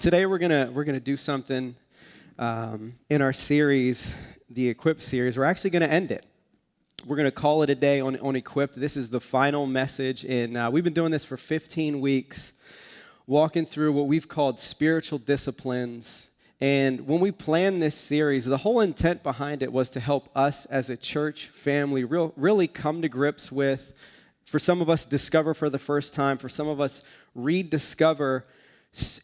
Today we're gonna do something in our series, the Equipped series. We're actually gonna end it. We're gonna call it a day on Equipped. This is the final message, and we've been doing this for 15 weeks, walking through what we've called spiritual disciplines. And when we planned this series, the whole intent behind it was to help us as a church family really come to grips with, for some of us, discover for the first time, for some of us, rediscover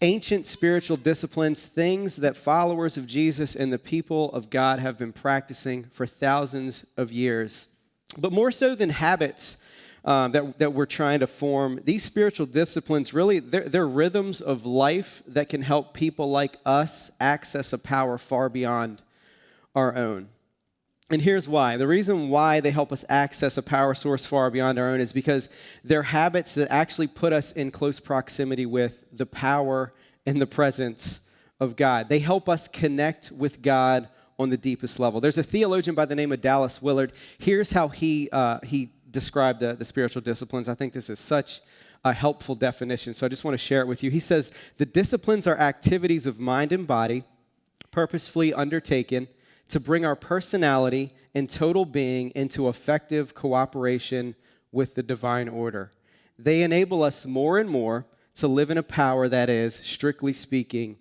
ancient spiritual disciplines, things that followers of Jesus and the people of God have been practicing for thousands of years. But more so than habits that we're trying to form, these spiritual disciplines really, they're rhythms of life that can help people like us access a power far beyond our own. And here's why. The reason why they help us access a power source far beyond our own is because they're habits that actually put us in close proximity with the power and the presence of God. They help us connect with God on the deepest level. There's a theologian by the name of Dallas Willard. Here's how he described the spiritual disciplines. I think this is such a helpful definition, so I just want to share it with you. He says, the disciplines are activities of mind and body, purposefully undertaken to bring our personality and total being into effective cooperation with the divine order. They enable us more and more to live in a power that is, strictly speaking,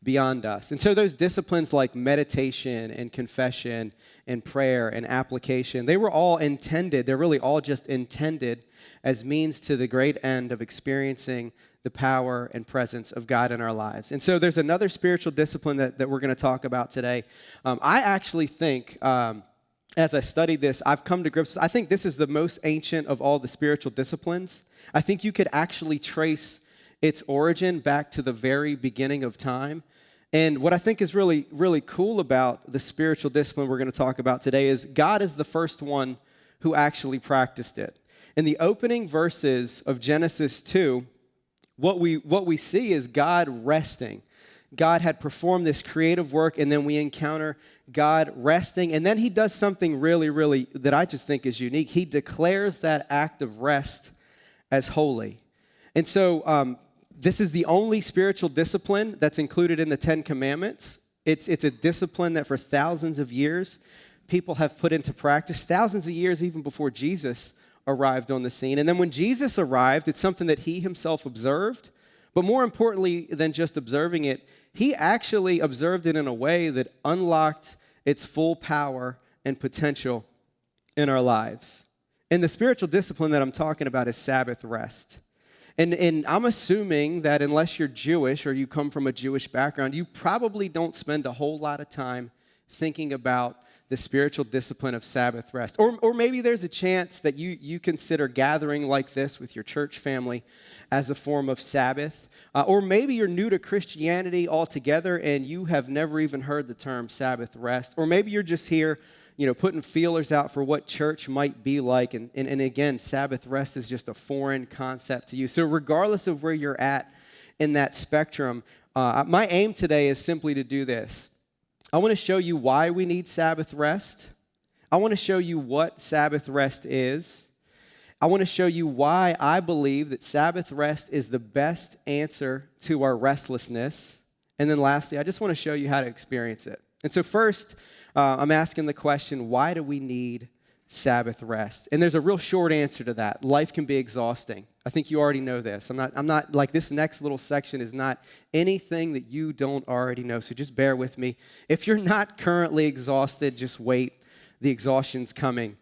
beyond us. And so those disciplines like meditation and confession and prayer and application, they were all intended, they're really all just intended as means to the great end of experiencing the power and presence of God in our lives. And so there's another spiritual discipline that we're going to talk about today. I actually think, as I studied this, I've come to grips, I think this is the most ancient of all the spiritual disciplines. I think you could actually trace its origin back to the very beginning of time. And what I think is really, really cool about the spiritual discipline we're going to talk about today is God is the first one who actually practiced it. In the opening verses of Genesis 2, what we see is God resting. God had performed this creative work, and then we encounter God resting, and then he does something really, really that I just think is unique. He declares that act of rest as holy. And so this is the only spiritual discipline that's included in the Ten Commandments. It's a discipline that for thousands of years people have put into practice, thousands of years even before Jesus arrived on the scene. And then when Jesus arrived, it's something that he himself observed, but more importantly than just observing it, he actually observed it in a way that unlocked its full power and potential in our lives. And the spiritual discipline that I'm talking about is Sabbath rest. And I'm assuming that unless you're Jewish or you come from a Jewish background, you probably don't spend a whole lot of time thinking about the spiritual discipline of Sabbath rest. Or maybe there's a chance that you consider gathering like this with your church family as a form of Sabbath. Or maybe you're new to Christianity altogether and you have never even heard the term Sabbath rest. Or maybe you're just here, putting feelers out for what church might be like. And again, Sabbath rest is just a foreign concept to you. So regardless of where you're at in that spectrum, my aim today is simply to do this. I want to show you why we need Sabbath rest. I want to show you what Sabbath rest is. I want to show you why I believe that Sabbath rest is the best answer to our restlessness. And then lastly, I just want to show you how to experience it. And so first, I'm asking the question, why do we need Sabbath rest? And there's a real short answer to that. Life can be exhausting. I think you already know this. I'm not like this next little section is not anything that you don't already know. So just bear with me. If you're not currently exhausted, just wait. The exhaustion's coming.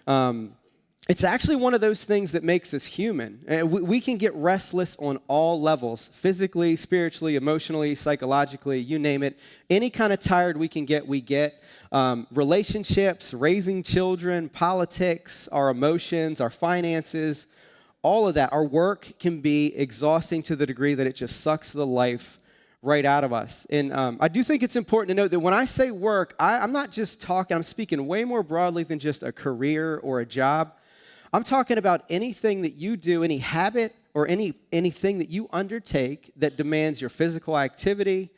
It's actually one of those things that makes us human. We can get restless on all levels, physically, spiritually, emotionally, psychologically, you name it. Any kind of tired we can get, we get. Relationships, raising children, politics, our emotions, our finances, all of that. Our work can be exhausting to the degree that it just sucks the life right out of us. And I do think it's important to note that when I say work, I'm not just talking, I'm speaking way more broadly than just a career or a job. I'm talking about anything that you do, any habit or anything that you undertake that demands your physical activity,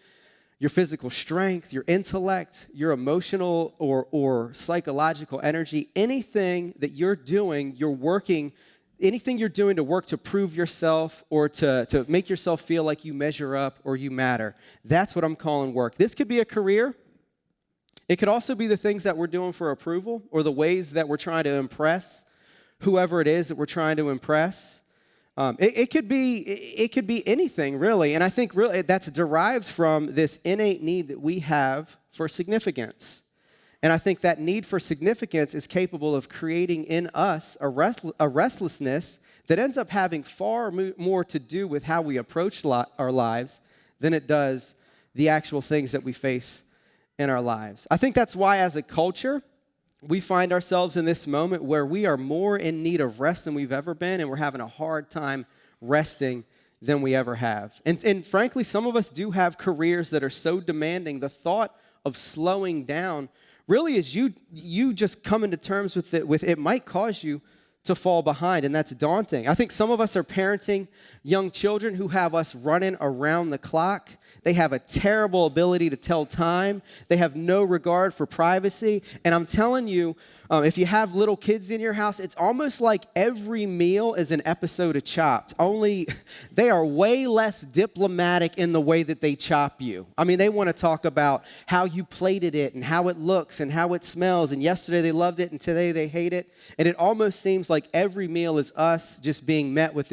your physical strength, your intellect, your emotional or psychological energy, anything that you're doing, you're working anything you're doing to work to prove yourself or to make yourself feel like you measure up or you matter. That's what I'm calling work. This could be a career. It could also be the things that we're doing for approval or the ways that we're trying to impress whoever it is that we're trying to impress. It could be anything, really. And I think really that's derived from this innate need that we have for significance. And I think that need for significance is capable of creating in us a restlessness that ends up having far more to do with how we approach our lives than it does the actual things that we face in our lives. I think that's why, as a culture, we find ourselves in this moment where we are more in need of rest than we've ever been, and we're having a hard time resting than we ever have. And frankly, some of us do have careers that are so demanding, the thought of slowing down really is you just coming to terms with it might cause you to fall behind, and that's daunting. I think some of us are parenting young children who have us running around the clock. They have a terrible ability to tell time. They have no regard for privacy. And I'm telling you, if you have little kids in your house, it's almost like every meal is an episode of Chopped, only they are way less diplomatic in the way that they chop you. I mean, they want to talk about how you plated it and how it looks and how it smells. And yesterday they loved it and today they hate it. And it almost seems like every meal is us just being met with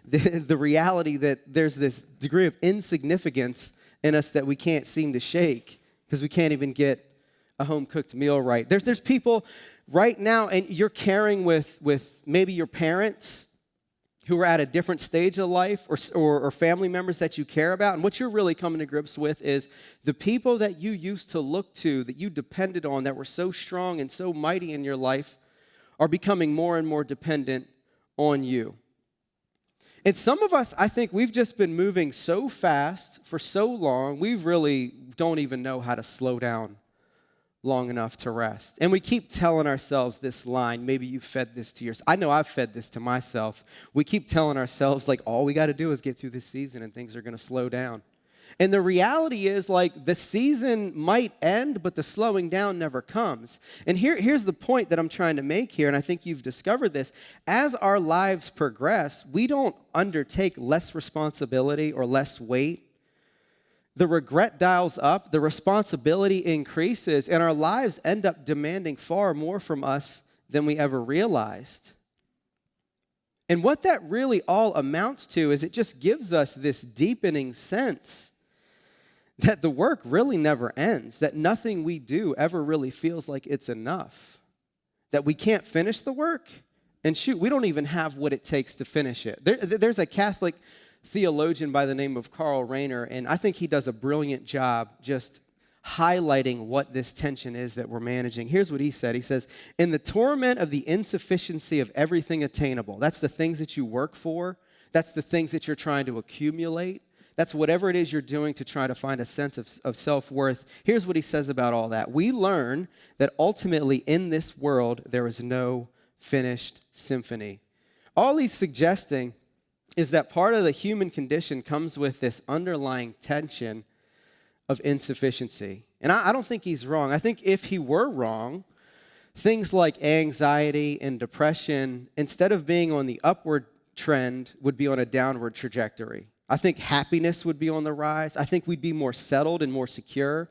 the reality that there's this degree of insignificance in us that we can't seem to shake because we can't even get a home-cooked meal right. There's people right now, and you're caring with maybe your parents who are at a different stage of life or family members that you care about, and what you're really coming to grips with is the people that you used to look to, that you depended on, that were so strong and so mighty in your life, are becoming more and more dependent on you. And some of us, I think we've just been moving so fast for so long, we really don't even know how to slow down long enough to rest. And we keep telling ourselves this line, maybe you've fed this to yourself. I know I've fed this to myself. We keep telling ourselves, like, all we got to do is get through this season and things are going to slow down. And the reality is, like, the season might end, but the slowing down never comes. And here's the point that I'm trying to make here, and I think you've discovered this. As our lives progress, we don't undertake less responsibility or less weight. The regret dials up, the responsibility increases, and our lives end up demanding far more from us than we ever realized. And what that really all amounts to is it just gives us this deepening sense that the work really never ends, that nothing we do ever really feels like it's enough, that we can't finish the work, and shoot, we don't even have what it takes to finish it. There's a Catholic theologian by the name of Karl Rahner, and I think he does a brilliant job just highlighting what this tension is that we're managing. Here's what he said. He says, in the torment of the insufficiency of everything attainable, that's the things that you work for, that's the things that you're trying to accumulate, that's whatever it is you're doing to try to find a sense of self-worth. Here's what he says about all that. We learn that ultimately in this world, there is no finished symphony. All he's suggesting is that part of the human condition comes with this underlying tension of insufficiency. And I don't think he's wrong. I think if he were wrong, things like anxiety and depression, instead of being on the upward trend, would be on a downward trajectory. I think happiness would be on the rise. I think we'd be more settled and more secure.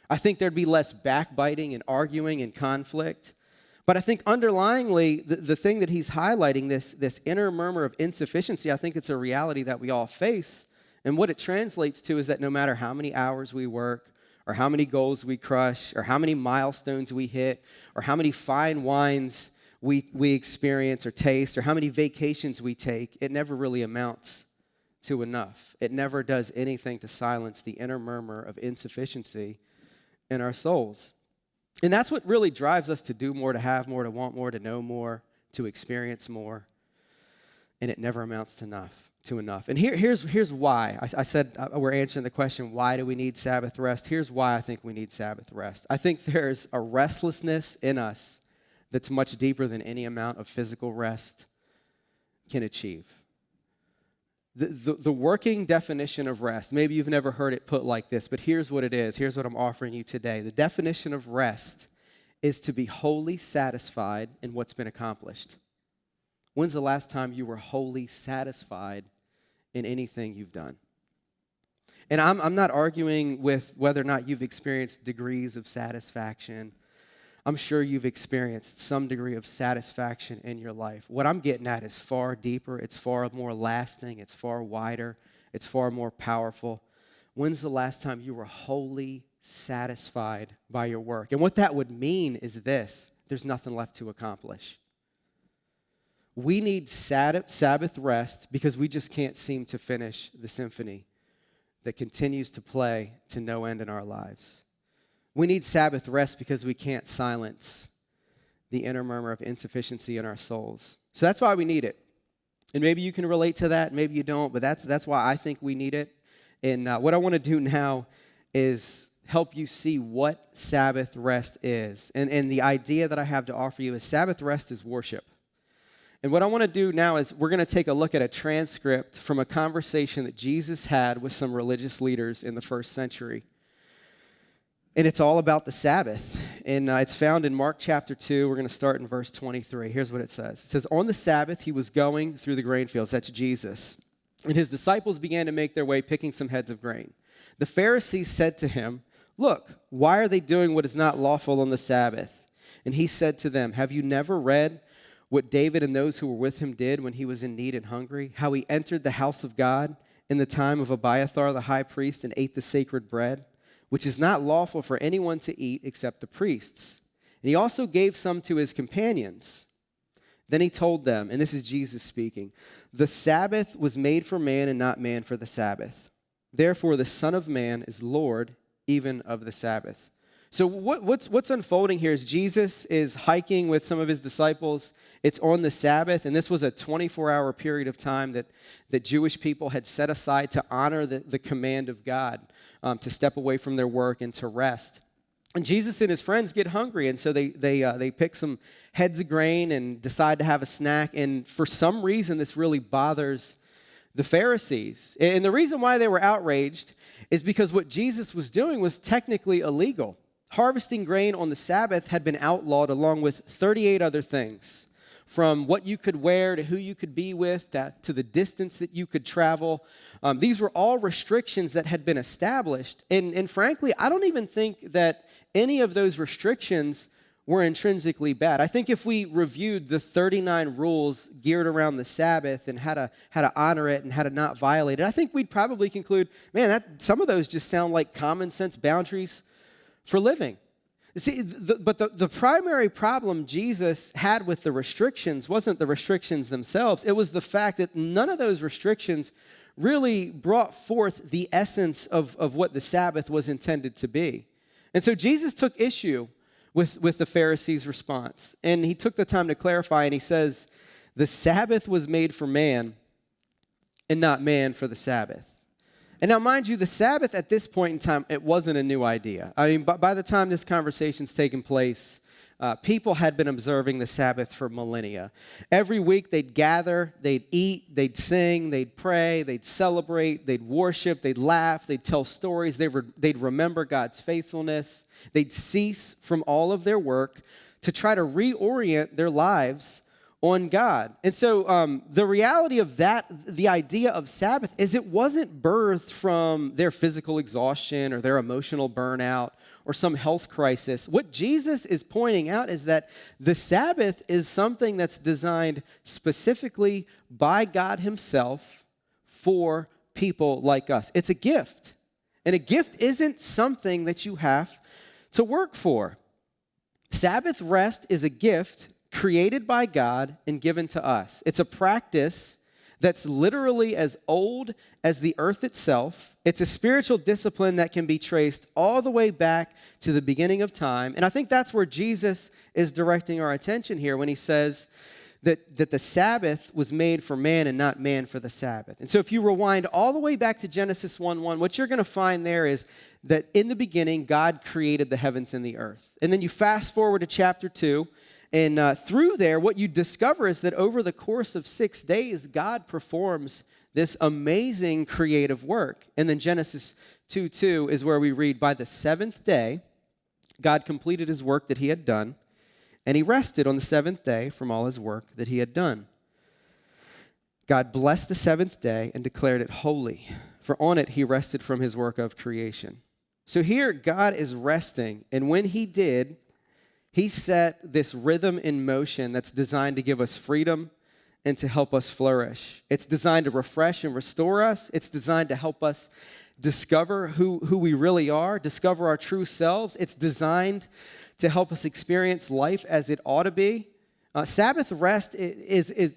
I think there'd be less backbiting and arguing and conflict. But I think underlyingly, the thing that he's highlighting, this inner murmur of insufficiency, I think it's a reality that we all face. And what it translates to is that no matter how many hours we work, or how many goals we crush, or how many milestones we hit, or how many fine wines we experience or taste, or how many vacations we take, it never really amounts to enough. It never does anything to silence the inner murmur of insufficiency in our souls. And that's what really drives us to do more, to have more, to want more, to know more, to experience more. And it never amounts to enough. And here's why. I said we're answering the question, why do we need Sabbath rest? Here's why I think we need Sabbath rest. I think there's a restlessness in us that's much deeper than any amount of physical rest can achieve. The working definition of rest, maybe you've never heard it put like this, but here's what it is. Here's what I'm offering you today. The definition of rest is to be wholly satisfied in what's been accomplished. When's the last time you were wholly satisfied in anything you've done? And I'm not arguing with whether or not you've experienced degrees of satisfaction. I'm sure you've experienced some degree of satisfaction in your life. What I'm getting at is far deeper. It's far more lasting. It's far wider. It's far more powerful. When's the last time you were wholly satisfied by your work? And what that would mean is this: there's nothing left to accomplish. We need Sabbath rest because we just can't seem to finish the symphony that continues to play to no end in our lives. We need Sabbath rest because we can't silence the inner murmur of insufficiency in our souls. So that's why we need it. And maybe you can relate to that, maybe you don't, but that's why I think we need it. And what I want to do now is help you see what Sabbath rest is. And the idea that I have to offer you is Sabbath rest is worship. And what I want to do now is we're going to take a look at a transcript from a conversation that Jesus had with some religious leaders in the first century. And it's all about the Sabbath. And it's found in Mark chapter 2. We're going to start in verse 23. Here's what it says. It says, "On the Sabbath, he was going through the grain fields." That's Jesus. "And his disciples began to make their way, picking some heads of grain. The Pharisees said to him, 'Look, why are they doing what is not lawful on the Sabbath?' And he said to them, 'Have you never read what David and those who were with him did when he was in need and hungry? How he entered the house of God in the time of Abiathar the high priest and ate the sacred bread, which is not lawful for anyone to eat except the priests. And he also gave some to his companions.' Then he told them," and this is Jesus speaking, "'The Sabbath was made for man and not man for the Sabbath. Therefore the Son of Man is Lord even of the Sabbath.'" So what's unfolding here is Jesus is hiking with some of his disciples. It's on the Sabbath, and this was a 24-hour period of time that Jewish people had set aside to honor the command of God, to step away from their work and to rest. And Jesus and his friends get hungry, and so they pick some heads of grain and decide to have a snack. And for some reason, this really bothers the Pharisees. And the reason why they were outraged is because what Jesus was doing was technically illegal. Harvesting grain on the Sabbath had been outlawed along with 38 other things, from what you could wear to who you could be with to the distance that you could travel. These were all restrictions that had been established. And frankly, I don't even think that any of those restrictions were intrinsically bad. I think if we reviewed the 39 rules geared around the Sabbath and how to honor it and how to not violate it, I think we'd probably conclude, man, some of those just sound like common sense boundaries for living. See, but the primary problem Jesus had with the restrictions wasn't the restrictions themselves. It was the fact that none of those restrictions really brought forth the essence of what the Sabbath was intended to be. And so Jesus took issue with the Pharisees' response. And he took the time to clarify, and he says, "The Sabbath was made for man and not man for the Sabbath." And now, mind you, the Sabbath at this point in time, it wasn't a new idea. I mean, by the time this conversation's taken place, people had been observing the Sabbath for millennia. Every week they'd gather, they'd eat, they'd sing, they'd pray, they'd celebrate, they'd worship, they'd laugh, they'd tell stories, they'd remember God's faithfulness. They'd cease from all of their work to try to reorient their lives on God. And so the reality of that, the idea of Sabbath, is it wasn't birthed from their physical exhaustion or their emotional burnout or some health crisis. What Jesus is pointing out is that the Sabbath is something that's designed specifically by God himself for people like us. It's a gift. And a gift isn't something that you have to work for. Sabbath rest is a gift created by God and given to us. It's a practice that's literally as old as the earth itself. It's a spiritual discipline that can be traced all the way back to the beginning of time. And I think that's where Jesus is directing our attention here when he says that the Sabbath was made for man and not man for the Sabbath. And so if you rewind all the way back to Genesis 1:1, what you're going to find there is that in the beginning, God created the heavens and the earth. And then you fast forward to chapter 2, and through there, what you discover is that over the course of 6 days, God performs this amazing creative work. And then Genesis 2:2 is where we read, "By the seventh day, God completed his work that he had done, and he rested on the seventh day from all his work that he had done." God blessed the seventh day and declared it holy, for on it he rested from his work of creation. So here God is resting, and when he did, he set this rhythm in motion that's designed to give us freedom and to help us flourish. It's designed to refresh and restore us. It's designed to help us discover who we really are, discover our true selves. It's designed to help us experience life as it ought to be. Sabbath rest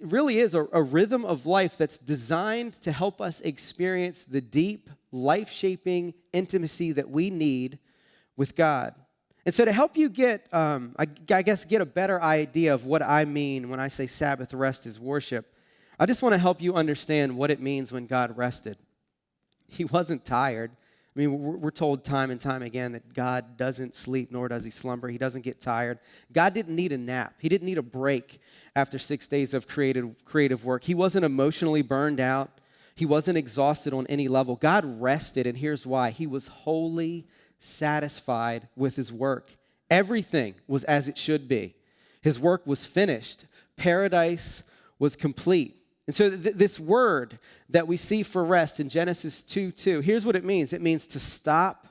really is a rhythm of life that's designed to help us experience the deep, life-shaping intimacy that we need with God. And so to help you get a better idea of what I mean when I say Sabbath rest is worship, I just want to help you understand what it means when God rested. He wasn't tired. I mean, we're told time and time again that God doesn't sleep, nor does he slumber. He doesn't get tired. God didn't need a nap. He didn't need a break after 6 days of creative work. He wasn't emotionally burned out. He wasn't exhausted on any level. God rested, and here's why. He was wholly satisfied with his work. Everything was as it should be. His work was finished. Paradise was complete. And so this word that we see for rest in Genesis 2:2, here's what it means. It means to stop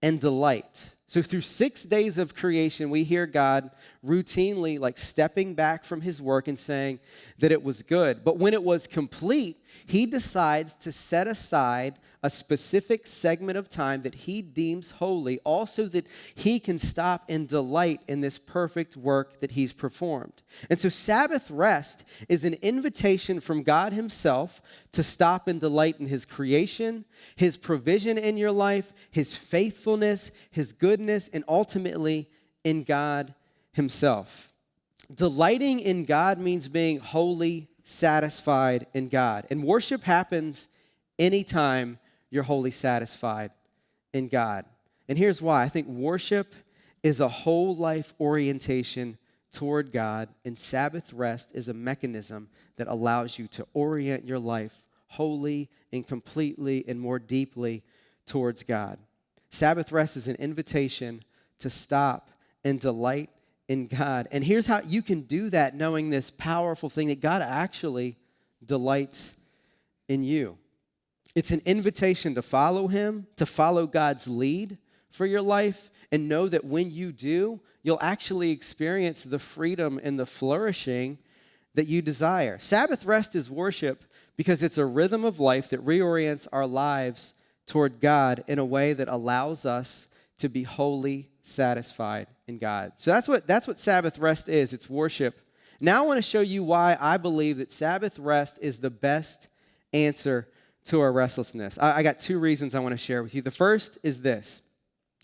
and delight. So through 6 days of creation, we hear God routinely stepping back from his work and saying that it was good. But when it was complete, he decides to set aside a specific segment of time that he deems holy, also that he can stop and delight in this perfect work that he's performed. And so Sabbath rest is an invitation from God himself to stop and delight in his creation, his provision in your life, his faithfulness, his goodness, and ultimately in God himself. Delighting in God means being wholly satisfied in God. And worship happens anytime you're wholly satisfied in God. And here's why. I think worship is a whole life orientation toward God, and Sabbath rest is a mechanism that allows you to orient your life wholly and completely and more deeply towards God. Sabbath rest is an invitation to stop and delight in God. And here's how you can do that, knowing this powerful thing that God actually delights in you. It's an invitation to follow him, to follow God's lead for your life, and know that when you do, you'll actually experience the freedom and the flourishing that you desire. Sabbath rest is worship because it's a rhythm of life that reorients our lives toward God in a way that allows us to be wholly satisfied in God. So that's what Sabbath rest is. It's worship. Now I want to show you why I believe that Sabbath rest is the best answer to our restlessness. I got 2 reasons I want to share with you. The first is this.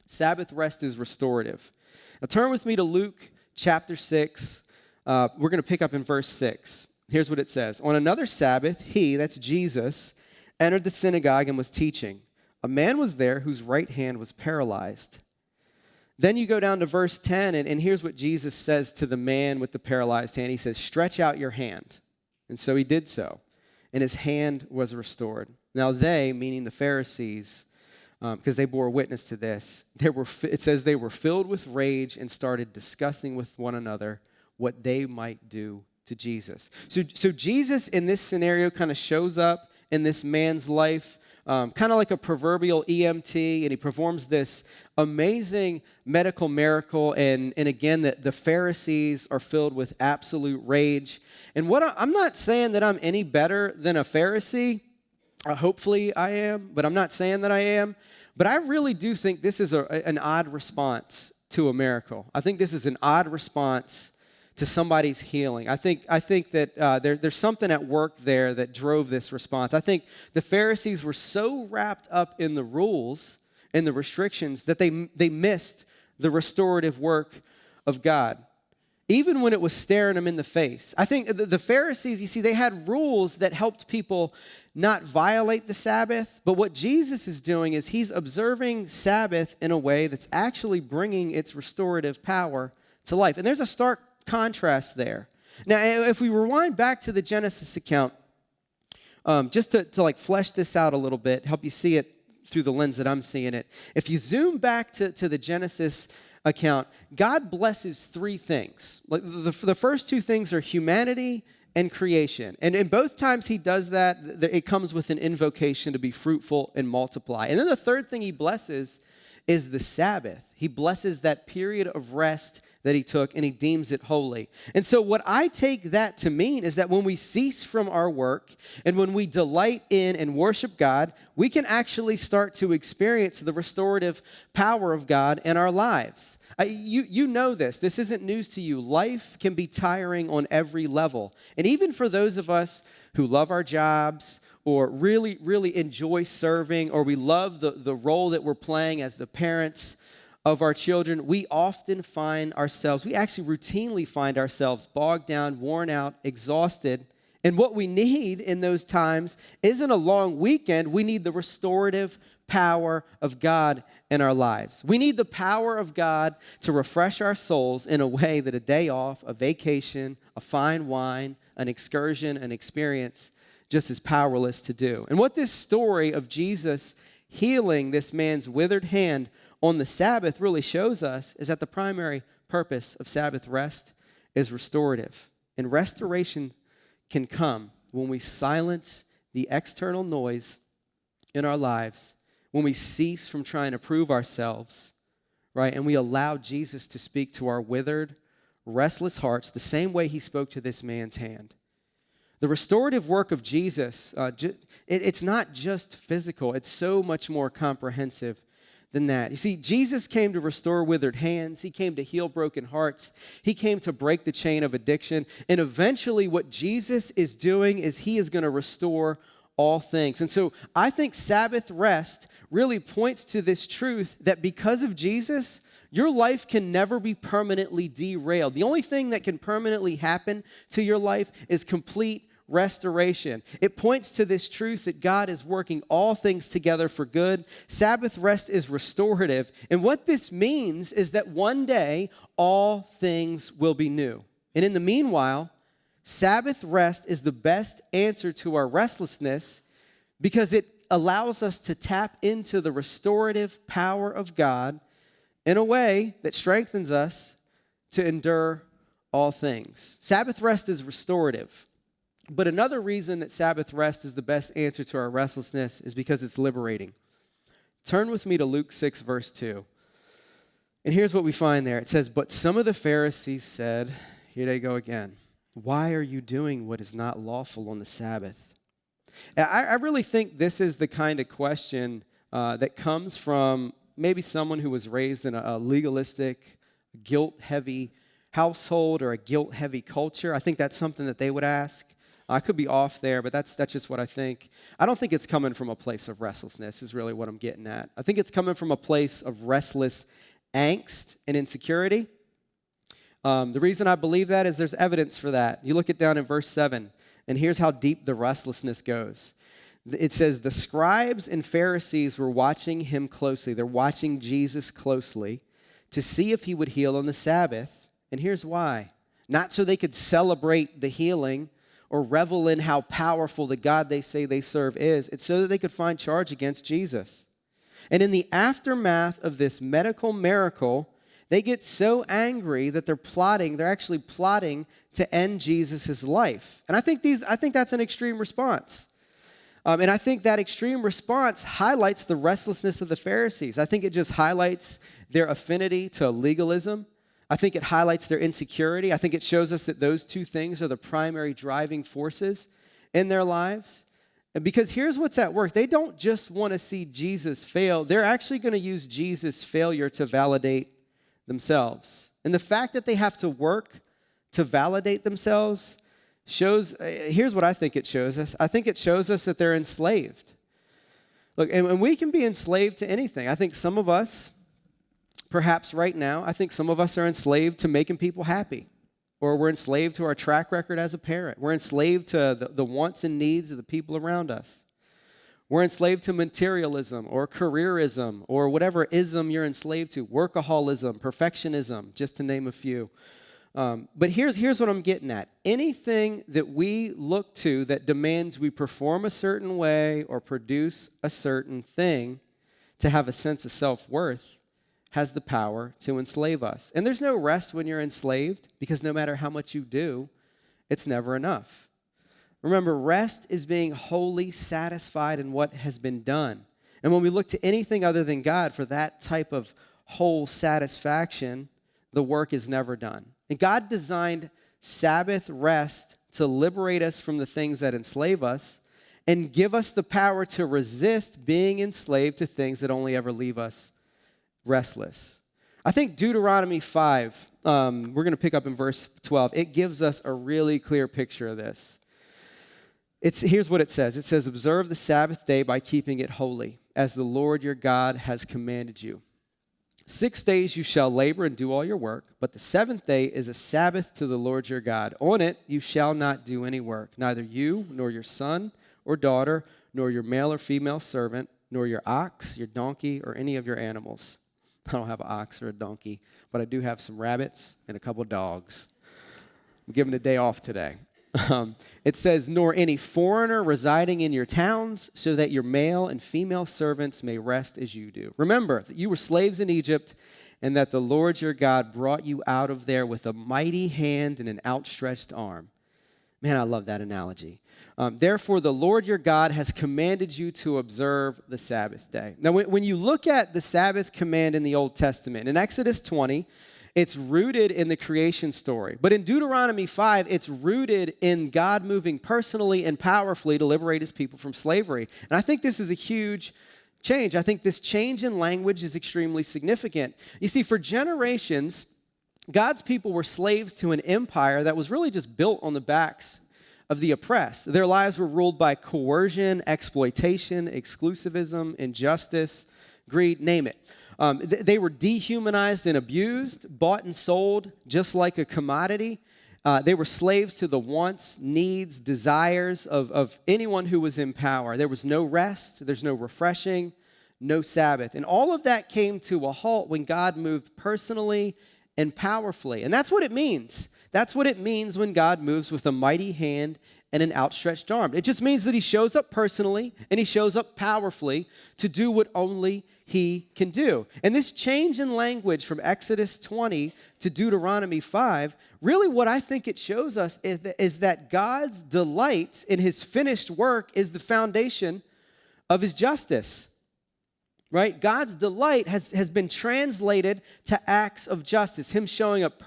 Sabbath rest is restorative. Now turn with me to Luke chapter 6. We're going to pick up in verse 6. Here's what it says. On another Sabbath, he, that's Jesus, entered the synagogue and was teaching. A man was there whose right hand was paralyzed. Then you go down to verse 10, and here's what Jesus says to the man with the paralyzed hand. He says, stretch out your hand. And so he did so, and his hand was restored. Now they, meaning the Pharisees, because they bore witness to this, it says they were filled with rage and started discussing with one another what they might do to Jesus. So Jesus in this scenario kind of shows up in this man's life, kind of like a proverbial EMT, and he performs this amazing medical miracle, and again, the Pharisees are filled with absolute rage. And I'm not saying that I'm any better than a Pharisee. Hopefully I am, but I'm not saying that I am. But I really do think this is an odd response to a miracle. I think this is an odd response to somebody's healing. I think that there's something at work there that drove this response. I think the Pharisees were so wrapped up in the rules and the restrictions that they missed the restorative work of God, even when it was staring them in the face. I think the Pharisees, you see, they had rules that helped people not violate the Sabbath, but what Jesus is doing is he's observing Sabbath in a way that's actually bringing its restorative power to life. And there's a stark contrast there. Now, if we rewind back to the Genesis account, just to flesh this out a little bit, help you see it through the lens that I'm seeing it. If you zoom back to the Genesis account, God blesses 3 things. The first 2 things are humanity and creation. And in both times he does that, it comes with an invocation to be fruitful and multiply. And then the third thing he blesses is the Sabbath. He blesses that period of rest that he took, and he deems it holy. And so what I take that to mean is that when we cease from our work and when we delight in and worship God, we can actually start to experience the restorative power of God in our lives. You know this. This isn't news to you. Life can be tiring on every level. And even for those of us who love our jobs or really, really enjoy serving, or we love the role that we're playing as the parents of our children, we often find ourselves, we actually routinely find ourselves bogged down, worn out, exhausted. And what we need in those times isn't a long weekend. We need the restorative power of God in our lives. We need the power of God to refresh our souls in a way that a day off, a vacation, a fine wine, an excursion, an experience just is powerless to do. And what this story of Jesus healing this man's withered hand on the Sabbath really shows us is that the primary purpose of Sabbath rest is restorative. And restoration can come when we silence the external noise in our lives, when we cease from trying to prove ourselves, right? And we allow Jesus to speak to our withered, restless hearts the same way he spoke to this man's hand. The restorative work of Jesus, it's not just physical. It's so much more comprehensive than that. You see, Jesus came to restore withered hands. He came to heal broken hearts. He came to break the chain of addiction. And eventually what Jesus is doing is he is going to restore all things. And so I think Sabbath rest really points to this truth that because of Jesus, your life can never be permanently derailed. The only thing that can permanently happen to your life is complete restoration. It points to this truth that God is working all things together for good. Sabbath rest is restorative. And what this means is that one day all things will be new. And in the meanwhile, Sabbath rest is the best answer to our restlessness because it allows us to tap into the restorative power of God in a way that strengthens us to endure all things. Sabbath rest is restorative. But another reason that Sabbath rest is the best answer to our restlessness is because it's liberating. Turn with me to Luke 6, verse 2. And here's what we find there. It says, "But some of the Pharisees said," here they go again, "Why are you doing what is not lawful on the Sabbath?" I really think this is the kind of question that comes from maybe someone who was raised in a legalistic, guilt-heavy household or a guilt-heavy culture. I think that's something that they would ask. I could be off there, but that's just what I think. I don't think it's coming from a place of restlessness is really what I'm getting at. I think it's coming from a place of restless angst and insecurity. The reason I believe that is there's evidence for that. You look it down in verse 7, and here's how deep the restlessness goes. It says, "The scribes and Pharisees were watching him closely." They're watching Jesus closely to see if he would heal on the Sabbath. And here's why. Not so they could celebrate the healing or revel in how powerful the God they say they serve is. It's so that they could find charge against Jesus. And in the aftermath of this medical miracle, they get so angry that they're actually plotting to end Jesus' life. And I think that's an extreme response. And I think that extreme response highlights the restlessness of the Pharisees. I think it just highlights their affinity to legalism. I think it highlights their insecurity. I think it shows us that those two things are the primary driving forces in their lives. And because here's what's at work. They don't just want to see Jesus fail. They're actually going to use Jesus' failure to validate themselves. And the fact that they have to work to validate themselves shows, here's what I think it shows us. I think it shows us that they're enslaved. Look, and we can be enslaved to anything. I think some of us, perhaps right now, I think some of us are enslaved to making people happy. Or we're enslaved to our track record as a parent. We're enslaved to the wants and needs of the people around us. We're enslaved to materialism or careerism or whatever ism you're enslaved to. Workaholism, perfectionism, just to name a few. But here's what I'm getting at. Anything that we look to that demands we perform a certain way or produce a certain thing to have a sense of self-worth has the power to enslave us. And there's no rest when you're enslaved because no matter how much you do, it's never enough. Remember, rest is being wholly satisfied in what has been done. And when we look to anything other than God for that type of whole satisfaction, the work is never done. And God designed Sabbath rest to liberate us from the things that enslave us and give us the power to resist being enslaved to things that only ever leave us restless. I think Deuteronomy 5, we're going to pick up in verse 12. It gives us a really clear picture of this. Here's what it says. It says, observe the Sabbath day by keeping it holy, as the Lord your God has commanded you. 6 days you shall labor and do all your work, but the seventh day is a Sabbath to the Lord your God. On it you shall not do any work, neither you nor your son or daughter, nor your male or female servant, nor your ox, your donkey, or any of your animals. I don't have an ox or a donkey, but I do have some rabbits and a couple dogs. I'm giving a day off today. It says, nor any foreigner residing in your towns, so that your male and female servants may rest as you do. Remember that you were slaves in Egypt, and that the Lord your God brought you out of there with a mighty hand and an outstretched arm. Man, I love that analogy. Therefore, the Lord your God has commanded you to observe the Sabbath day. Now, when you look at the Sabbath command in the Old Testament, in Exodus 20, it's rooted in the creation story. But in Deuteronomy 5, it's rooted in God moving personally and powerfully to liberate his people from slavery. And I think this is a huge change. I think this change in language is extremely significant. You see, for generations, God's people were slaves to an empire that was really just built on the backs of the oppressed. Their lives were ruled by coercion, exploitation, exclusivism, injustice, greed, name it. They were dehumanized and abused, bought and sold just like a commodity. They were slaves to the wants, needs, desires of anyone who was in power. There was no rest, there's no refreshing, no Sabbath. And all of that came to a halt when God moved personally and powerfully. And that's what it means. That's what it means when God moves with a mighty hand and an outstretched arm. It just means that he shows up personally and he shows up powerfully to do what only he can do. And this change in language from Exodus 20 to Deuteronomy 5, really what I think it shows us is that God's delight in his finished work is the foundation of his justice. Right? God's delight has been translated to acts of justice, him showing up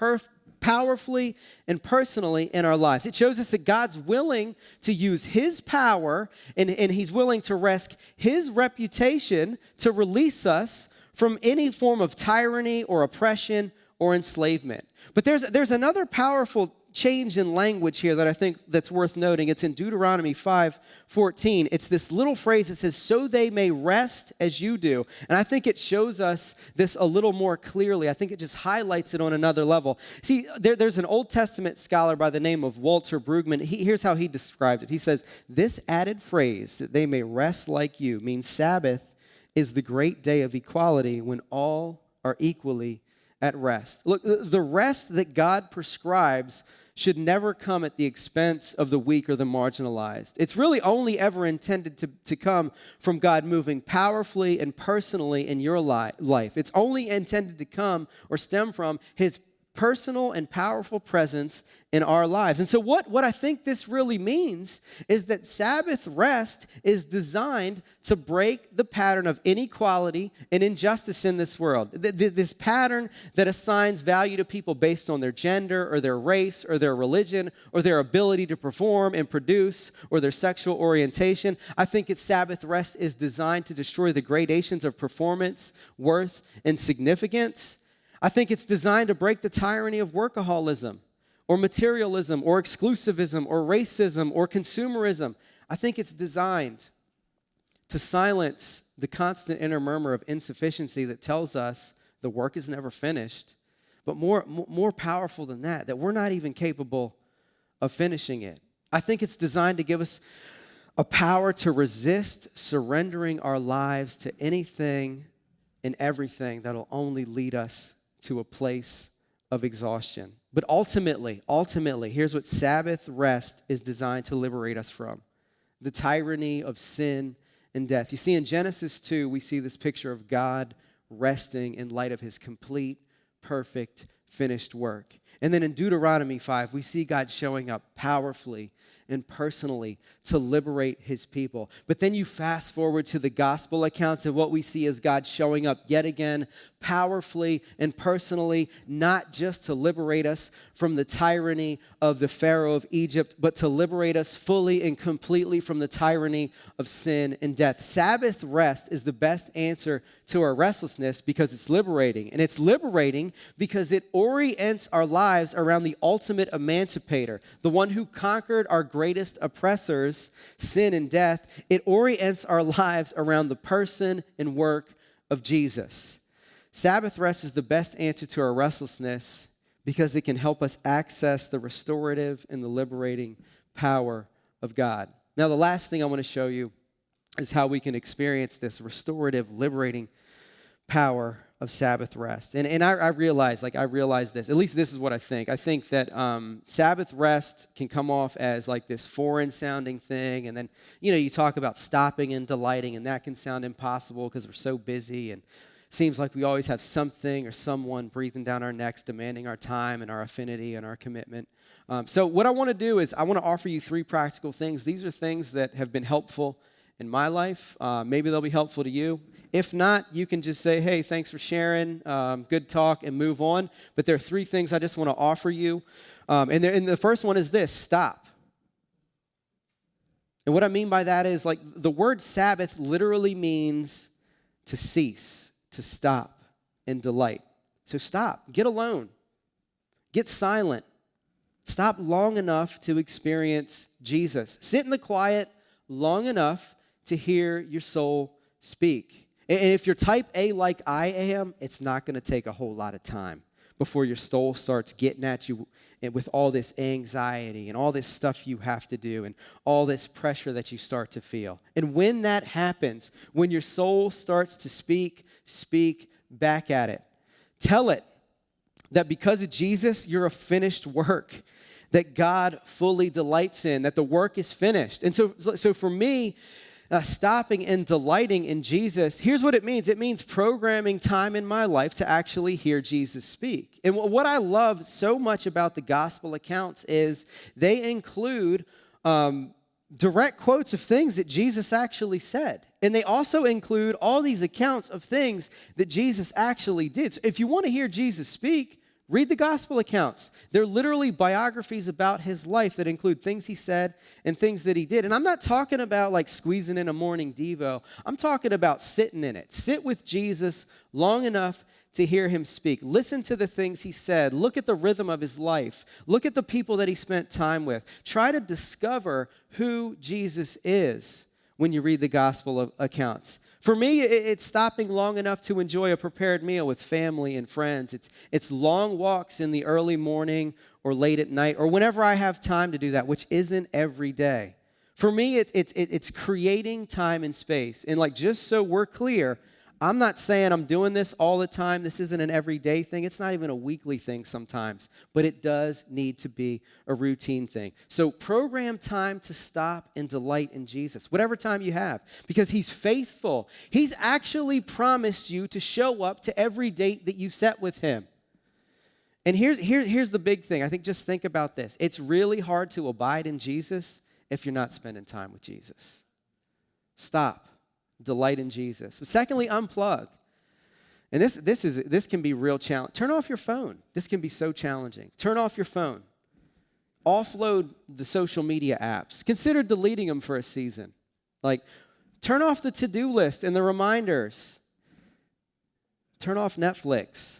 powerfully and personally in our lives. It shows us that God's willing to use his power and he's willing to risk his reputation to release us from any form of tyranny or oppression or enslavement. But there's another powerful change in language here that I think that's worth noting. It's in Deuteronomy 5:14. It's this little phrase that says, so they may rest as you do. And I think it shows us this a little more clearly. I think it just highlights it on another level. See, there's an Old Testament scholar by the name of Walter Brueggemann. Here's how he described it. He says, this added phrase, that they may rest like you, means Sabbath is the great day of equality when all are equally at rest. Look, the rest that God prescribes should never come at the expense of the weak or the marginalized. It's really only ever intended to come from God moving powerfully and personally in your life. It's only intended to come or stem from his personal and powerful presence in our lives. And so what I think this really means is that Sabbath rest is designed to break the pattern of inequality and injustice in this world. This pattern that assigns value to people based on their gender or their race or their religion or their ability to perform and produce or their sexual orientation. I think Sabbath rest is designed to destroy the gradations of performance, worth, and significance. I think it's designed to break the tyranny of workaholism or materialism or exclusivism or racism or consumerism. I think it's designed to silence the constant inner murmur of insufficiency that tells us the work is never finished. But more powerful than that we're not even capable of finishing it. I think it's designed to give us a power to resist surrendering our lives to anything and everything that'll only lead us to a place of exhaustion. But ultimately, here's what Sabbath rest is designed to liberate us from: the tyranny of sin and death. You see, in Genesis 2, we see this picture of God resting in light of his complete, perfect finished work. And then in Deuteronomy 5, we see God showing up powerfully and personally to liberate his people. But then you fast forward to the gospel accounts, and what we see is God showing up yet again powerfully and personally, not just to liberate us from the tyranny of the Pharaoh of Egypt, but to liberate us fully and completely from the tyranny of sin and death. Sabbath rest is the best answer to our restlessness because it's liberating. And it's liberating because it orients our lives around the ultimate emancipator, the one who conquered our greatest oppressors, sin and death. It orients our lives around the person and work of Jesus. Sabbath rest is the best answer to our restlessness because it can help us access the restorative and the liberating power of God. Now, the last thing I want to show you is how we can experience this restorative, liberating power of Sabbath rest. And I realize this, at least this is what I think. I think that Sabbath rest can come off as like this foreign sounding thing. And then, you talk about stopping and delighting, and that can sound impossible because we're so busy, and seems like we always have something or someone breathing down our necks, demanding our time and our affinity and our commitment. So what I want to do is I want to offer you 3 practical things. These are things that have been helpful in my life. Maybe they'll be helpful to you. If not, you can just say, hey, thanks for sharing, good talk, and move on. But there are 3 things I just want to offer you. And the first one is this: stop. And what I mean by that is, like, the word Sabbath literally means to cease, to stop, and delight. So stop, get alone, get silent, stop long enough to experience Jesus. Sit in the quiet long enough to hear your soul speak. And if you're type A like I am, it's not going to take a whole lot of time before your soul starts getting at you with all this anxiety and all this stuff you have to do and all this pressure that you start to feel. And when that happens, when your soul starts to speak back at it, tell it that because of Jesus, you're a finished work, that God fully delights in, that the work is finished. And so for me, stopping and delighting in Jesus, here's what it means. It means programming time in my life to actually hear Jesus speak. And what I love so much about the gospel accounts is they include direct quotes of things that Jesus actually said. And they also include all these accounts of things that Jesus actually did. So if you want to hear Jesus speak, read the gospel accounts. They're literally biographies about his life that include things he said and things that he did. And I'm not talking about like squeezing in a morning devo. I'm talking about sitting in it. Sit with Jesus long enough to hear him speak. Listen to the things he said. Look at the rhythm of his life. Look at the people that he spent time with. Try to discover who Jesus is when you read the gospel accounts. For me, it's stopping long enough to enjoy a prepared meal with family and friends. It's long walks in the early morning or late at night or whenever I have time to do that, which isn't every day. For me, it's creating time and space. And like, just so we're clear, I'm not saying I'm doing this all the time. This isn't an everyday thing. It's not even a weekly thing sometimes, but it does need to be a routine thing. So program time to stop and delight in Jesus, whatever time you have, because he's faithful. He's actually promised you to show up to every date that you set with him. And here's the big thing. I think just think about this. It's really hard to abide in Jesus if you're not spending time with Jesus. Stop. Delight in Jesus. But secondly, unplug. And this can be real challenge. Turn off your phone. This can be so challenging. Turn off your phone. Offload the social media apps. Consider deleting them for a season. Like, turn off the to-do list and the reminders. Turn off Netflix.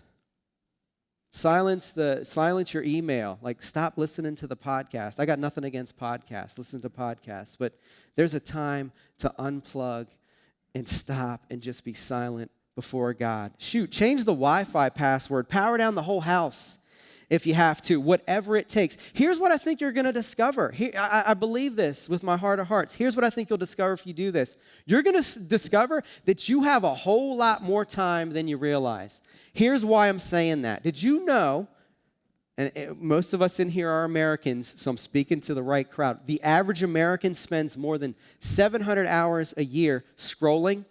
Silence your email. Like, stop listening to the podcast. I got nothing against podcasts. Listen to podcasts. But there's a time to unplug and stop and just be silent before God. Shoot, change the Wi-Fi password. Power down the whole house if you have to, whatever it takes. Here's what I think you're going to discover. I believe this with my heart of hearts. Here's what I think you'll discover if you do this. You're going to discover that you have a whole lot more time than you realize. Here's why I'm saying that. Did you know, and most of us in here are Americans, so I'm speaking to the right crowd. The average American spends more than 700 hours a year scrolling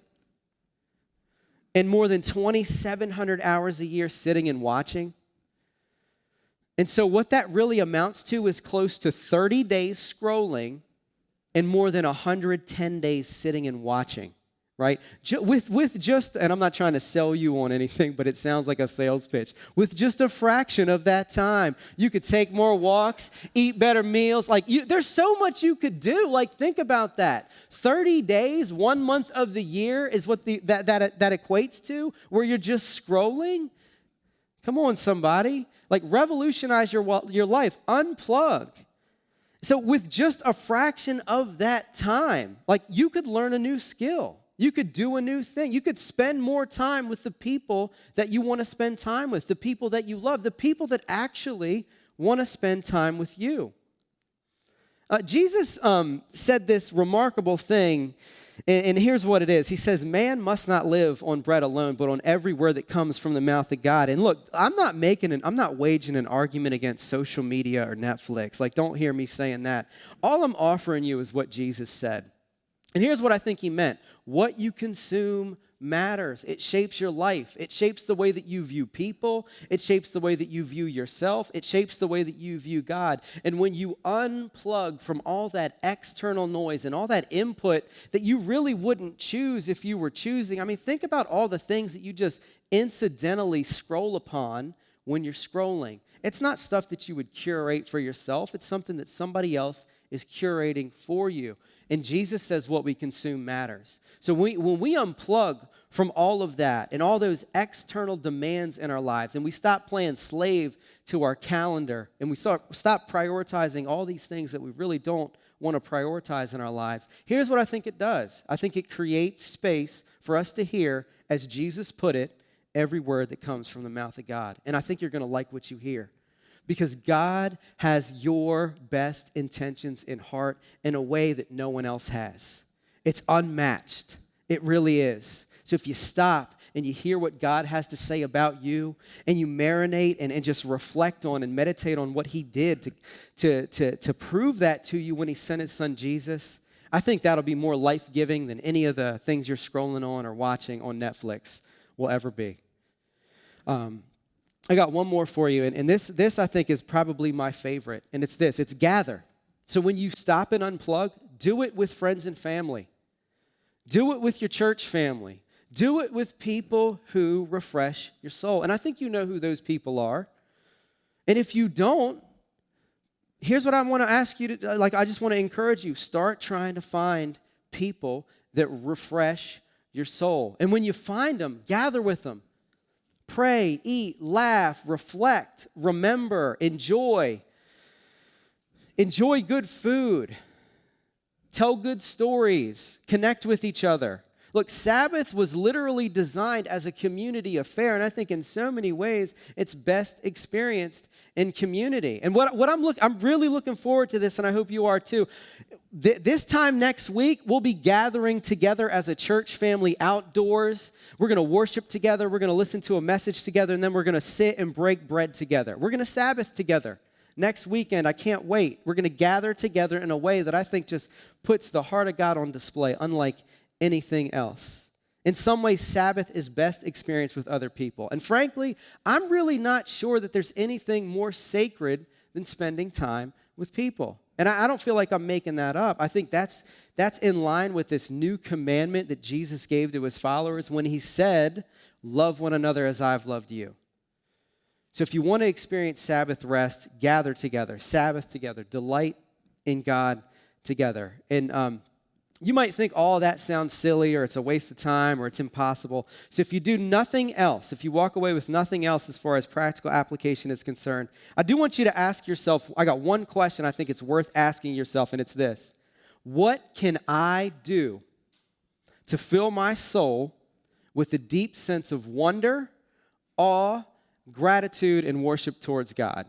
and more than 2,700 hours a year sitting and watching. And so what that really amounts to is close to 30 days scrolling and more than 110 days sitting and watching, right? With just, and I'm not trying to sell you on anything, but it sounds like a sales pitch. With just a fraction of that time, you could take more walks, eat better meals. There's so much you could do. Think about that. 30 days, 1 month of the year is what that equates to, where you're just scrolling. Come on, somebody. Revolutionize your life. Unplug. So with just a fraction of that time, you could learn a new skill. You could do a new thing. You could spend more time with the people that you want to spend time with, the people that you love, the people that actually want to spend time with you. Jesus said this remarkable thing, and here's what it is. He says, man must not live on bread alone, but on every word that comes from the mouth of God. And look, I'm not waging an argument against social media or Netflix. Don't hear me saying that. All I'm offering you is what Jesus said. And here's what I think he meant. What you consume matters. It shapes your life. It shapes the way that you view people. It shapes the way that you view yourself. It shapes the way that you view God. And when you unplug from all that external noise and all that input that you really wouldn't choose if you were choosing, think about all the things that you just incidentally scroll upon when you're scrolling. It's not stuff that you would curate for yourself. It's something that somebody else is curating for you. And Jesus says what we consume matters. So when we unplug from all of that and all those external demands in our lives, and we stop playing slave to our calendar, and we stop prioritizing all these things that we really don't want to prioritize in our lives, here's what I think it does. I think it creates space for us to hear, as Jesus put it, every word that comes from the mouth of God. And I think you're going to like what you hear. Because God has your best intentions in heart in a way that no one else has. It's unmatched. It really is. So if you stop and you hear what God has to say about you, and you marinate and just reflect on and meditate on what he did to prove that to you when he sent his son Jesus, I think that'll be more life-giving than any of the things you're scrolling on or watching on Netflix will ever be. I got one more for you, and this I think is probably my favorite, and it's this. It's gather. So when you stop and unplug, do it with friends and family. Do it with your church family. Do it with people who refresh your soul. And I think you know who those people are. And if you don't, here's what I want to ask you to, I just want to encourage you. Start trying to find people that refresh your soul. And when you find them, gather with them. Pray, eat, laugh, reflect, remember, enjoy. Enjoy good food. Tell good stories. Connect with each other. Look, Sabbath was literally designed as a community affair, and I think in so many ways it's best experienced in community. And I'm really looking forward to this, and I hope you are too. This time next week, we'll be gathering together as a church family outdoors. We're going to worship together. We're going to listen to a message together, and then we're going to sit and break bread together. We're going to Sabbath together. Next weekend, I can't wait. We're going to gather together in a way that I think just puts the heart of God on display, unlike anything else. In some ways, Sabbath is best experienced with other people. And frankly, I'm really not sure that there's anything more sacred than spending time with people. And I don't feel like I'm making that up. I think that's in line with this new commandment that Jesus gave to his followers when he said, love one another as I've loved you. So if you want to experience Sabbath rest, gather together, Sabbath together, delight in God together. And you might think all that sounds silly, or it's a waste of time, or it's impossible. So if you do nothing else, if you walk away with nothing else as far as practical application is concerned, I do want you to ask yourself, I got one question I think it's worth asking yourself, and it's this. What can I do to fill my soul with a deep sense of wonder, awe, gratitude, and worship towards God?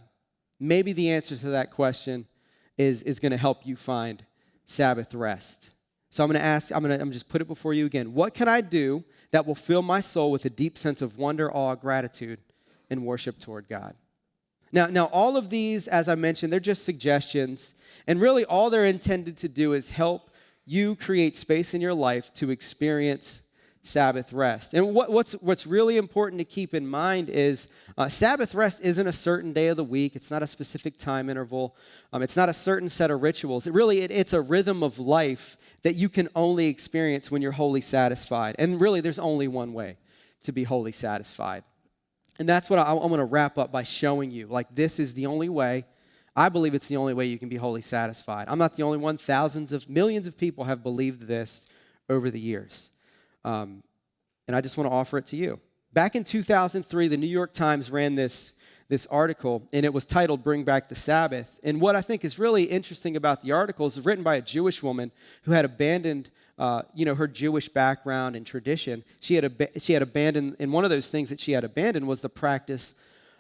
Maybe the answer to that question is going to help you find Sabbath rest. So I'm going to just put it before you again. What can I do that will fill my soul with a deep sense of wonder, awe, gratitude, and worship toward God? Now, all of these, as I mentioned, they're just suggestions. And really all they're intended to do is help you create space in your life to experience Sabbath rest. And what's really important to keep in mind is Sabbath rest isn't a certain day of the week. It's not a specific time interval. It's not a certain set of rituals. It's a rhythm of life that you can only experience when you're wholly satisfied. And really, there's only one way to be wholly satisfied. And that's what I'm going to wrap up by showing you. Like, this is the only way. I believe it's the only way you can be wholly satisfied. I'm not the only one. Millions of people have believed this over the years. And I just want to offer it to you. Back in 2003, the New York Times ran this article, and it was titled "Bring Back the Sabbath." And what I think is really interesting about the article is written by a Jewish woman who had abandoned, her Jewish background and tradition. She had abandoned, and one of those things that she had abandoned was the practice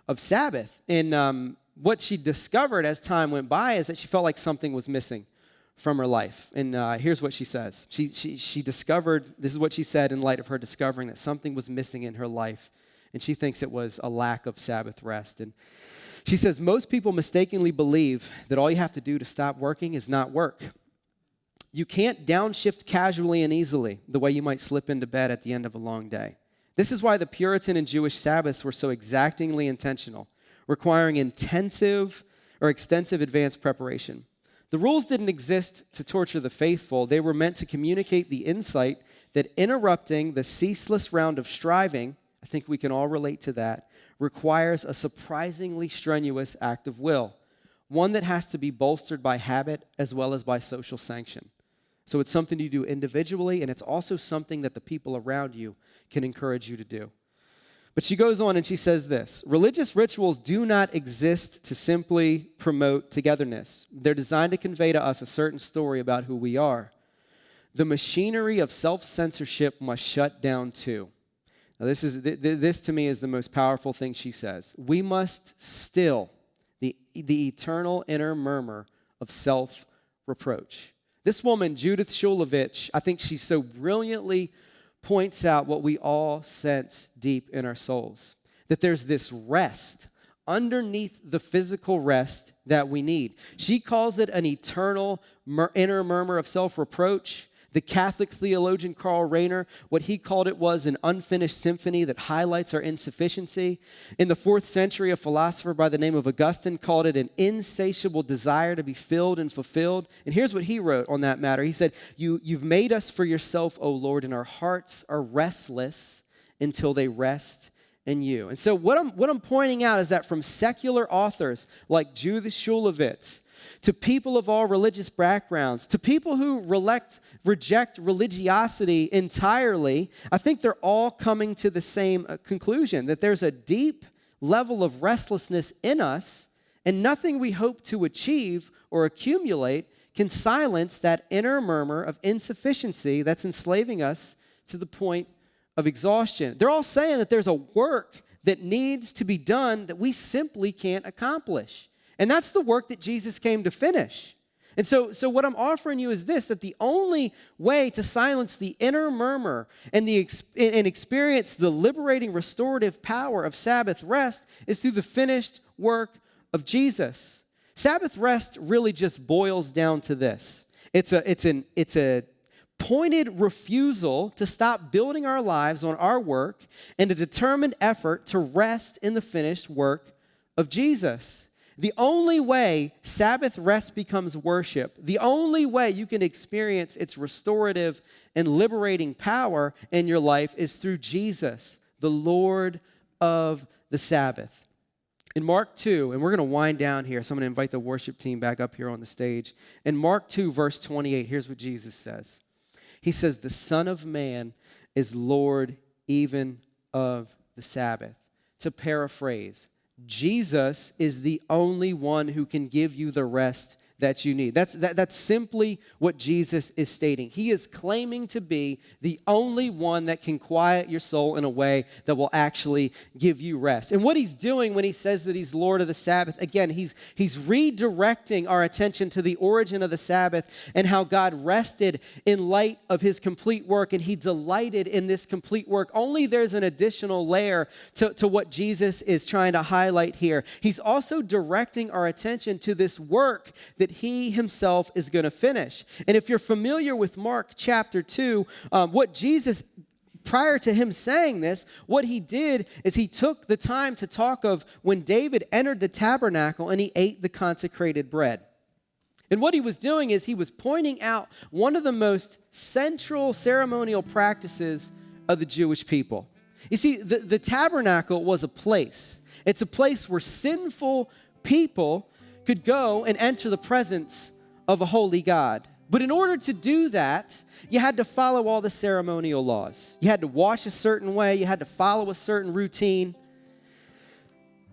of Sabbath. And what she discovered as time went by is that she felt like something was missing from her life. And here's what she says. She discovered, this is what she said in light of her discovering that something was missing in her life. And she thinks it was a lack of Sabbath rest. And she says, most people mistakenly believe that all you have to do to stop working is not work. You can't downshift casually and easily the way you might slip into bed at the end of a long day. This is why the Puritan and Jewish Sabbaths were so exactingly intentional, requiring extensive advanced preparation. The rules didn't exist to torture the faithful. They were meant to communicate the insight that interrupting the ceaseless round of striving, I think we can all relate to that, requires a surprisingly strenuous act of will, one that has to be bolstered by habit as well as by social sanction. So it's something you do individually, and it's also something that the people around you can encourage you to do. But she goes on and she says this: religious rituals do not exist to simply promote togetherness. They're designed to convey to us a certain story about who we are. The machinery of self-censorship must shut down too. Now this to me is the most powerful thing she says. We must still the eternal inner murmur of self-reproach. This woman, Judith Shulevich, I think she so brilliantly points out what we all sense deep in our souls, that there's this rest underneath the physical rest that we need. She calls it an eternal inner murmur of self-reproach. The Catholic theologian Karl Rahner, what he called it was an unfinished symphony that highlights our insufficiency. In the 4th century, a philosopher by the name of Augustine called it an insatiable desire to be filled and fulfilled. And here's what he wrote on that matter. He said, You've made us for yourself, O Lord, and our hearts are restless until they rest in you. And so what I'm pointing out is that from secular authors like Judith Shulevich, to people of all religious backgrounds, to people who reject religiosity entirely, I think they're all coming to the same conclusion, that there's a deep level of restlessness in us, and nothing we hope to achieve or accumulate can silence that inner murmur of insufficiency that's enslaving us to the point of exhaustion. They're all saying that there's a work that needs to be done that we simply can't accomplish. And that's the work that Jesus came to finish. And so what I'm offering you is this, that the only way to silence the inner murmur and experience the liberating, restorative power of Sabbath rest is through the finished work of Jesus. Sabbath rest really just boils down to this. It's a pointed refusal to stop building our lives on our work and a determined effort to rest in the finished work of Jesus. The only way Sabbath rest becomes worship, the only way you can experience its restorative and liberating power in your life is through Jesus, the Lord of the Sabbath. In Mark 2, and we're going to wind down here, so I'm going to invite the worship team back up here on the stage. In Mark 2, verse 28, here's what Jesus says. He says, the Son of Man is Lord even of the Sabbath. To paraphrase, Jesus is the only one who can give you the rest that you need. That's simply what Jesus is stating. He is claiming to be the only one that can quiet your soul in a way that will actually give you rest. And what he's doing when he says that he's Lord of the Sabbath, again, he's redirecting our attention to the origin of the Sabbath and how God rested in light of his complete work, and he delighted in this complete work. Only there's an additional layer to what Jesus is trying to highlight here. He's also directing our attention to this work that he himself is going to finish. And if you're familiar with Mark chapter 2, what Jesus prior to him saying this, what he did is he took the time to talk of when David entered the tabernacle and he ate the consecrated bread. And what he was doing is he was pointing out one of the most central ceremonial practices of the Jewish people. You see, the tabernacle was a place. It's a place where sinful people could go and enter the presence of a holy God. But in order to do that, you had to follow all the ceremonial laws. You had to wash a certain way. You had to follow a certain routine.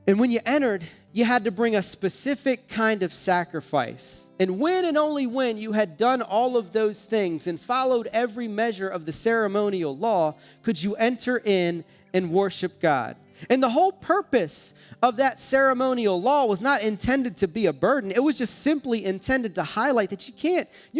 And when you entered, you had to bring a specific kind of sacrifice. And when and only when you had done all of those things and followed every measure of the ceremonial law, could you enter in and worship God. And the whole purpose of that ceremonial law was not intended to be a burden. It was just simply intended to highlight that you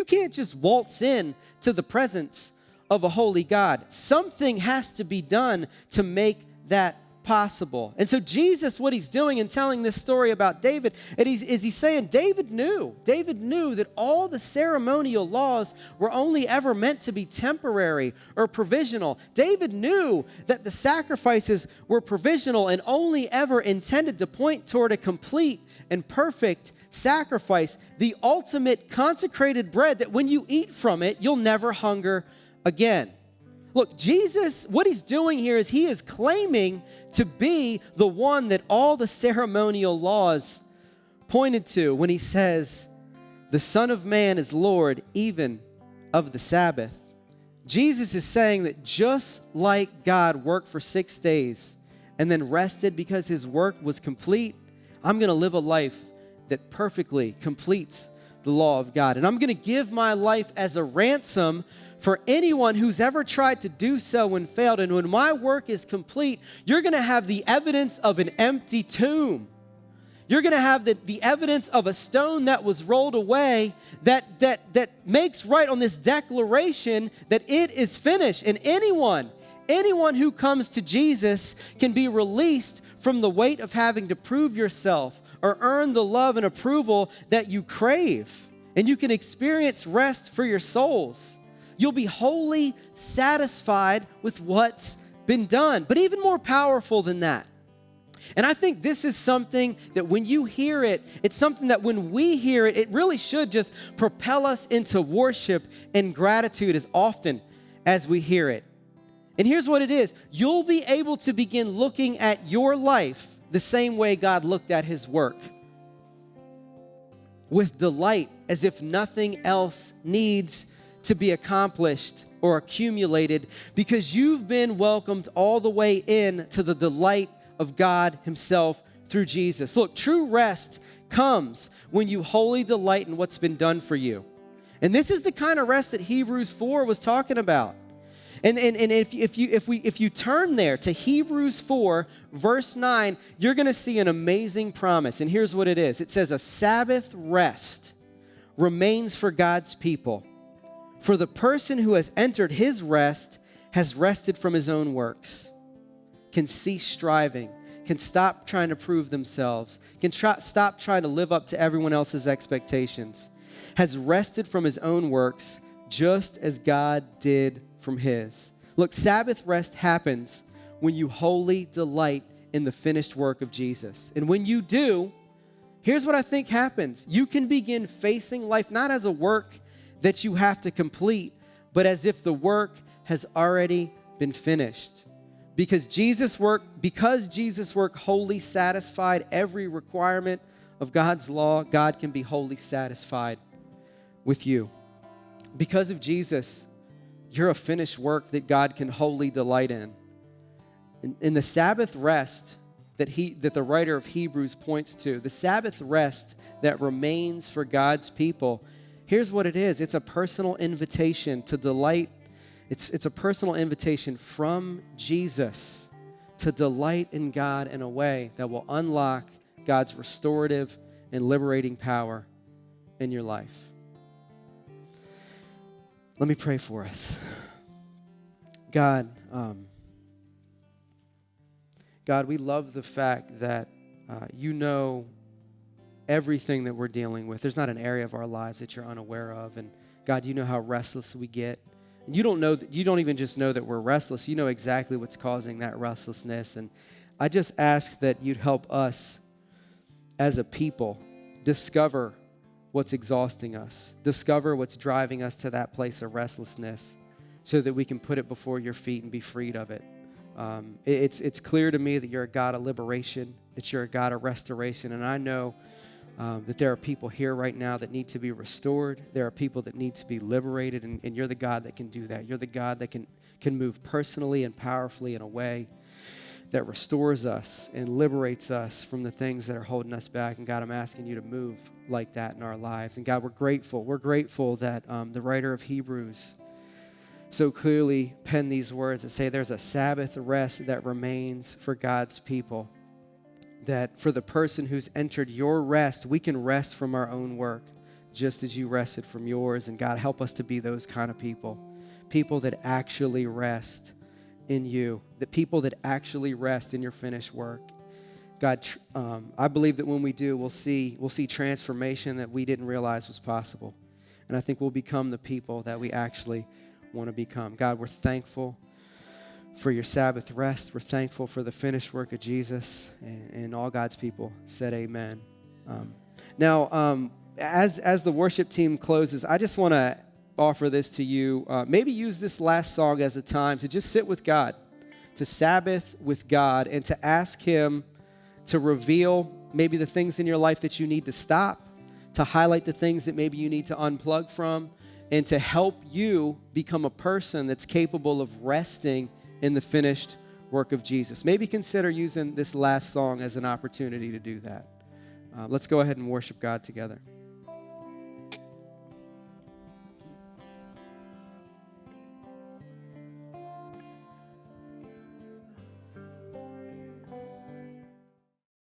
can't just waltz in to the presence of a holy God. Something has to be done to make that possible. And so Jesus, what he's doing in telling this story about David, he's saying David knew that all the ceremonial laws were only ever meant to be temporary or provisional. David knew that the sacrifices were provisional and only ever intended to point toward a complete and perfect sacrifice, the ultimate consecrated bread that when you eat from it, you'll never hunger again. Look, Jesus, what he's doing here is he is claiming to be the one that all the ceremonial laws pointed to when he says, the Son of Man is Lord even of the Sabbath. Jesus is saying that just like God worked for 6 days and then rested because his work was complete, I'm going to live a life that perfectly completes the law of God. And I'm going to give my life as a ransom for anyone who's ever tried to do so and failed. And when my work is complete, you're going to have the evidence of an empty tomb. You're going to have the evidence of a stone that was rolled away that makes right on this declaration that it is finished. And anyone who comes to Jesus can be released from the weight of having to prove yourself or earn the love and approval that you crave. And you can experience rest for your souls. You'll be wholly satisfied with what's been done. But even more powerful than that, and I think this is something that when you hear it, it's something that when we hear it, it really should just propel us into worship and gratitude as often as we hear it. And here's what it is. You'll be able to begin looking at your life the same way God looked at his work, with delight, as if nothing else needs to be accomplished or accumulated, because you've been welcomed all the way in to the delight of God himself through Jesus. Look, true rest comes when you wholly delight in what's been done for you. And this is the kind of rest that Hebrews 4 was talking about. And if you turn there to Hebrews 4, verse 9, you're going to see an amazing promise. And here's what it is. It says, a Sabbath rest remains for God's people. For the person who has entered his rest has rested from his own works, can cease striving, can stop trying to prove themselves, can stop trying to live up to everyone else's expectations, has rested from his own works just as God did from his. Look, Sabbath rest happens when you wholly delight in the finished work of Jesus. And when you do, here's what I think happens. You can begin facing life not as a work that you have to complete, but as if the work has already been finished. Because Jesus' work wholly satisfied every requirement of God's law, God can be wholly satisfied with you. Because of Jesus, you're a finished work that God can wholly delight in. In the Sabbath rest that the writer of Hebrews points to, the Sabbath rest that remains for God's people, here's what it is. It's a personal invitation to delight. It's a personal invitation from Jesus to delight in God in a way that will unlock God's restorative and liberating power in your life. Let me pray for us. God, we love the fact that you know everything that we're dealing with. There's not an area of our lives that you're unaware of. And God, you know how restless we get You don't even just know that we're restless. You know exactly what's causing that restlessness. And I just ask that you'd help us as a people discover what's exhausting us, discover what's driving us to that place of restlessness so that we can put it before your feet and be freed of it. It's clear to me that you're a God of liberation, that you're a God of restoration, and I know that there are people here right now that need to be restored. There are people that need to be liberated, and you're the God that can do that. You're the God that can move personally and powerfully in a way that restores us and liberates us from the things that are holding us back. And God, I'm asking you to move like that in our lives. And God, we're grateful. We're grateful that the writer of Hebrews so clearly penned these words that say there's a Sabbath rest that remains for God's people. That for the person who's entered your rest, we can rest from our own work just as you rested from yours. And God, help us to be those kind of people that actually rest in you, the people that actually rest in your finished work. God, I believe that when we do, we'll see transformation that we didn't realize was possible. And I think we'll become the people that we actually want to become. God, we're thankful for your Sabbath rest. We're thankful for the finished work of Jesus, and all God's people said amen. As the worship team closes, I just want to offer this to you. Maybe use this last song as a time to just sit with God, to Sabbath with God, and to ask him to reveal maybe the things in your life that you need to stop, to highlight the things that maybe you need to unplug from, and to help you become a person that's capable of resting in the finished work of Jesus. Maybe consider using this last song as an opportunity to do that. Let's go ahead and worship God together.